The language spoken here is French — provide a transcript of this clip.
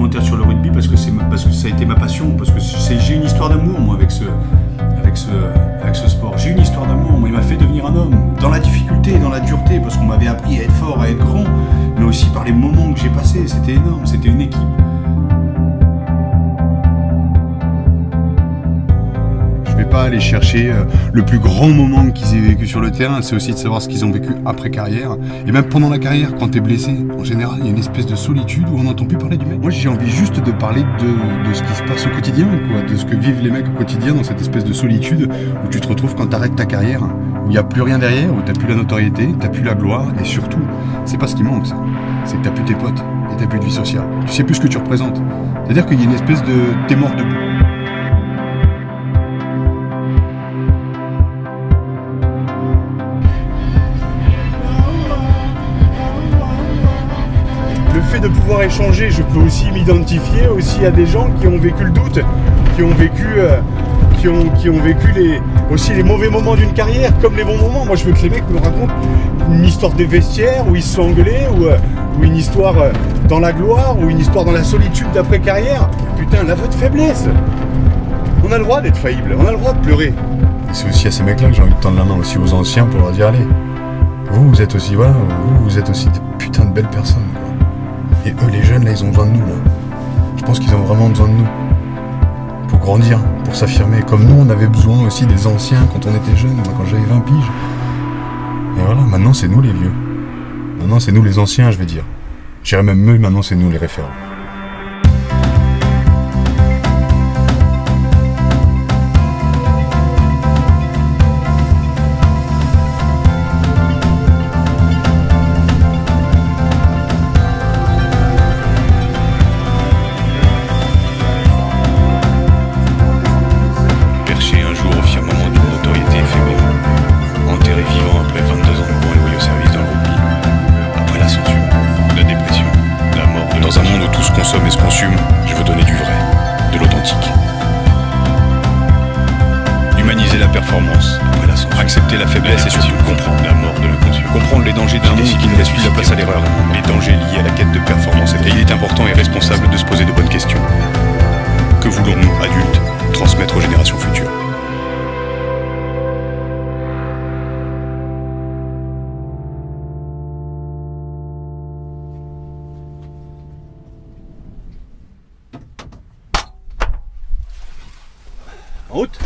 documentaire sur le rugby parce que ça a été ma passion, parce que j'ai une histoire d'amour moi avec ce sport. J'ai une histoire d'amour, moi il m'a fait devenir un homme, dans la difficulté, dans la dureté, parce qu'on m'avait appris à être fort, à être grand, mais aussi par les moments que j'ai passés, c'était énorme, c'était une équipe. Je vais pas aller chercher le plus grand moment qu'ils aient vécu sur le terrain, c'est aussi de savoir ce qu'ils ont vécu après carrière. Et même pendant la carrière, quand t'es blessé, en général, il y a une espèce de solitude où on n'entend plus parler du mec. Moi, j'ai envie juste de parler de ce qui se passe au quotidien, quoi, de ce que vivent les mecs au quotidien dans cette espèce de solitude où tu te retrouves quand t'arrêtes ta carrière, où il n'y a plus rien derrière, où t'as plus la notoriété, t'as plus la gloire, et surtout, c'est pas ce qui manque, ça. C'est que t'as plus tes potes, et t'as plus de vie sociale. Tu sais plus ce que tu représentes. C'est-à-dire qu'il y a une espèce de... t'es mort debout. Le fait de pouvoir échanger, je peux aussi m'identifier aussi à des gens qui ont vécu le doute, qui ont vécu aussi les mauvais moments d'une carrière, comme les bons moments. Moi, je veux que les mecs me racontent une histoire des vestiaires où ils se sont engueulés, ou une histoire dans la gloire, ou une histoire dans la solitude d'après-carrière. Putain, l'aveu de faiblesse. On a le droit d'être faillible, on a le droit de pleurer. C'est aussi à ces mecs-là que j'ai envie de tendre la main aussi aux anciens pour leur dire allez, vous êtes aussi, voilà, vous êtes aussi des putains de belles personnes, quoi. Et eux, les jeunes, là, ils ont besoin de nous, là. Je pense qu'ils ont vraiment besoin de nous. Pour grandir, pour s'affirmer. Comme nous, on avait besoin aussi des anciens quand on était jeunes, moi, quand j'avais 20 piges. Et voilà, maintenant, c'est nous les vieux. Maintenant, c'est nous les anciens, je vais dire. J'irais même mieux, maintenant, c'est nous les référents. Dans un monde où tout se consomme et se consume, je veux donner du vrai, de l'authentique. Humaniser la performance, accepter la faiblesse et surtout comprendre la mort de l'inconscient. Comprendre les dangers d'un monde qui ne laisse plus la place à l'erreur, les dangers liés à la quête de performance. Et il est important et responsable de se poser de bonnes questions. Que voulons-nous, adultes, transmettre aux générations futures ? En route!